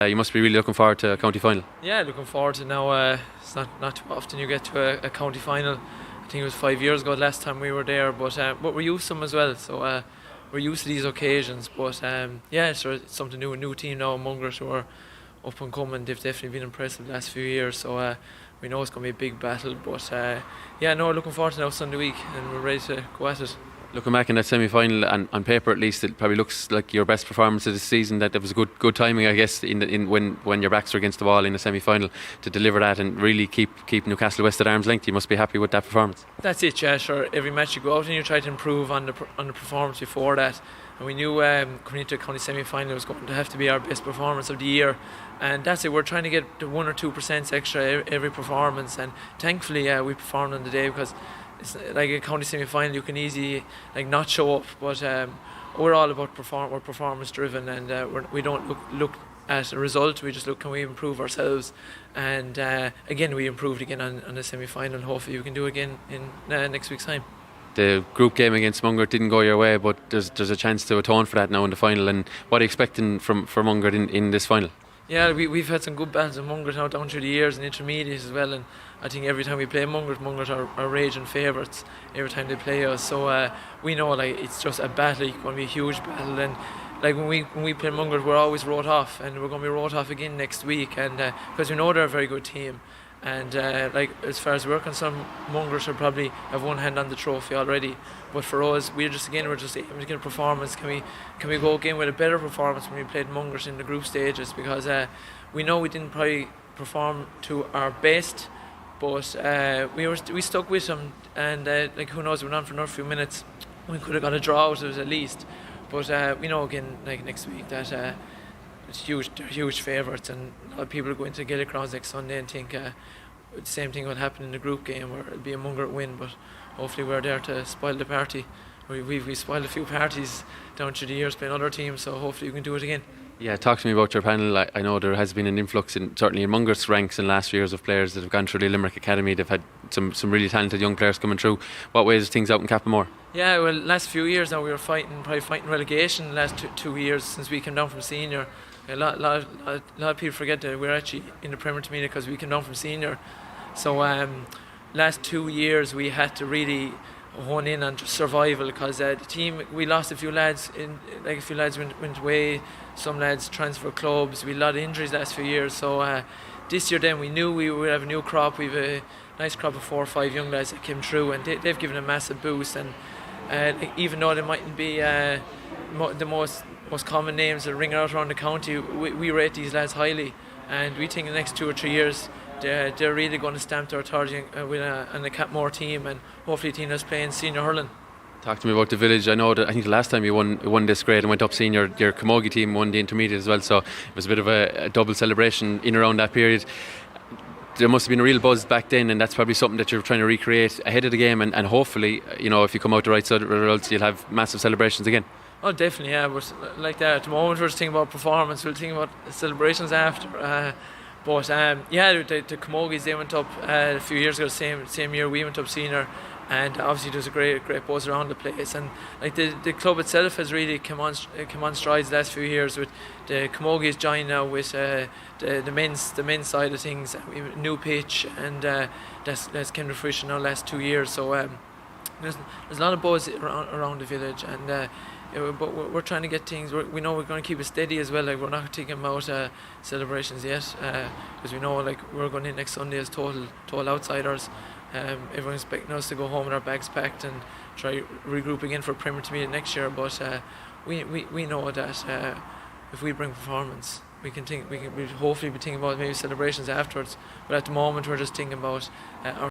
You must be really looking forward to a county final. Yeah, looking forward to it now. It's not too often you get to a county final. I think it was 5 years ago last time we were there, but we're used to them as well. So we're used to these occasions. But yeah, it's something new. A new team now, Mungret, who are up and coming. They've definitely been impressive the last few years. So we know it's going to be a big battle. But yeah, no, looking forward to now Sunday week, and we're ready to go at it. Looking back in that semi-final, and on paper at least, it probably looks like your best performance of the season. That was good timing, I guess, when your backs are against the wall in a semi-final, to deliver that and really keep Newcastle West at arm's length. You must be happy with that performance. That's it, yeah. Sure. Every match you go out and you try to improve on the performance before that. And we knew coming into a county semi-final it was going to have to be our best performance of the year. And that's it. We're trying to get the 1 or 2% extra every performance. And thankfully, we performed on the day, because it's like a county semi-final, you can easily not show up, but we're all about we're performance driven, and we don't look at a result. We just look, can we improve ourselves? And again, we improved again on the semi-final. Hopefully we can do again in next week's time. The group game against Mungret didn't go your way, but there's a chance to atone for that now in the final. And what are you expecting from Mungret in this final? Yeah, we've had some good battles in Mungret now down through the years, and intermediate as well, and I think every time we play Mungret are raging favourites every time they play us. So we know it's just a battle. It's going to be a huge battle, and when we play Mungret, we're always wrote off, and we're going to be wrote off again next week, and because we know they're a very good team. And as far as we're concerned, Mungret will probably have one hand on the trophy already. But for us, we're just aiming to get a performance. Can we go again with a better performance when we played Mungret in the group stages? Because we know we didn't probably perform to our best, but we stuck with them. And who knows? We're on for another few minutes. We could have got a draw out of it at least. But we know again next week that it's huge. They're huge favourites, and a lot of people are going to Gaelic Grounds next Sunday and think the same thing will happen in the group game, where it'll be a Mungret win. But hopefully we're there to spoil the party. We've spoiled a few parties down through the years playing other teams, so hopefully we can do it again. Yeah, talk to me about your panel. I know there has been an influx certainly in Mungret's ranks in the last few years of players that have gone through the Limerick Academy. They've had some really talented young players coming through. What way is things out in Cappamore? Yeah, well, last few years now we were probably fighting relegation the last two years since we came down from senior. A lot of people forget that we're actually in the Premier Intermediate because we came down from senior. So last 2 years we had to really hone in on just survival, because the team, we lost a few lads. A few lads went away. Some lads transferred clubs. We had a lot of injuries last few years. So this year then we knew we would have a new crop. We've a nice crop of 4 or 5 young lads that came through, and they've given a massive boost. And even though they mightn't be the most common names that ring out around the county, we rate these lads highly, and we think in the next 2 or 3 years they're really going to stamp their authority on the Cappamore team, and hopefully a team that's playing senior hurling. Talk to me about the village. I think the last time you won this grade and went up senior, your Camogie team won the intermediate as well, so it was a bit of a double celebration in around that period. There must have been a real buzz back then, and that's probably something that you're trying to recreate ahead of the game, and hopefully, if you come out the right side of the results, you'll have massive celebrations again. Oh, definitely, yeah. But like that, at the moment we're just thinking about performance. We'll think about celebrations after. Yeah, the Camogies, they went up a few years ago. Same year we went up senior, and obviously there's a great buzz around the place. And the club itself has really come on strides the last few years, with the Camogies joined now with the men's side of things. We have a new pitch, and that's came to fruition now the last 2 years. So there's a lot of buzz around the village, and but we're trying to get things. We know we're going to keep it steady as well. We're not thinking about celebrations yet, because we know we're going in next Sunday as total outsiders. Everyone's expecting us to go home with our bags packed and try regroup again for Premier Intermediate next year. But we know that if we bring performance, we'll hopefully be thinking about maybe celebrations afterwards. But at the moment we're just thinking about our